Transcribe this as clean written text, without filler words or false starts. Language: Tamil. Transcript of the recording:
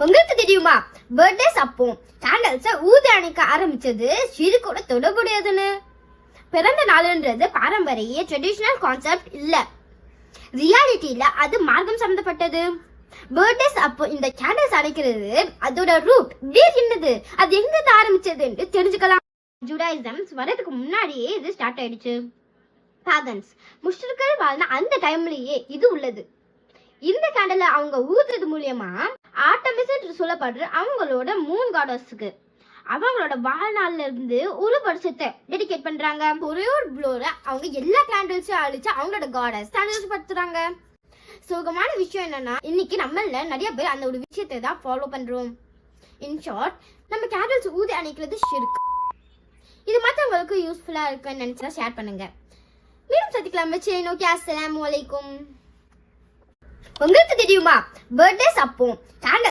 உங்களுக்கு தெரியுமா பர்த்டேஸ் அப்போ கேண்டல்ஸ ஊதி அணைக்க ஆரம்பிச்சது ஷிர்கோட தொடர்புடையதுன்னு. பிறந்த நாளுன்றது பாரம்பரிய ட்ரெடிஷனல் கான்செப்ட் இல்ல, ரியாலிட்டியில அது மார்க்கம் சம்பந்தப்பட்டது. பர்த்டேஸ் அப்போ இந்த கேண்டல்ஸ் அணைக்கிறது அதோட ரூட் வேர் என்னது, அது எங்க ஆரம்பிச்சதுன்னு தெரிஞ்சுக்கலாம். ஜூடாயிசம் வரதுக்கு முன்னாடியே இது ஸ்டார்ட் ஆயிடுச்சு. பாகன்ஸ் முஷ்ரிக்கள் வாழ்ந்த அந்த டைம்லயே இது உள்ளது. இந்த கேண்டல அவங்க ஊதுறது மூலியமா ஆர்டமிஸ் என்று சொல்லப்படுற அவங்களோட மூன் காடஸ்க்கு அவங்களோட வாழ்நாள்ல இருந்து ஒரு வருஷத்தை டெடிகேட் பண்றாங்க. ஒரே ஒரு ப்ளோர அவங்க எல்லா கேண்டில்ஸும் அழிச்சு அவங்களோட காடஸ் சந்தோஷப்படுத்துறாங்க. சோகமான விஷயம் என்னன்னா, இன்னைக்கு நம்மள நிறைய பேர் அந்த ஒரு விஷயத்தை தான் ஃபாலோ பண்றோம். இன் ஷார்ட், நம்ம கேண்டில்ஸ் ஊதி அணைக்கிறது ஷிர்க். இது மற்றவங்களுக்கு யூஸ்ஃபுல்லா இருக்குன்னு நினைச்சா ஷேர் பண்ணுங்க. மீண்டும் சந்திக்கலாம். ஓகே, அஸ்ஸலாமு அலைக்கும். உங்களுக்கு தெரியுமா பர்த்டேஸ் அப்போ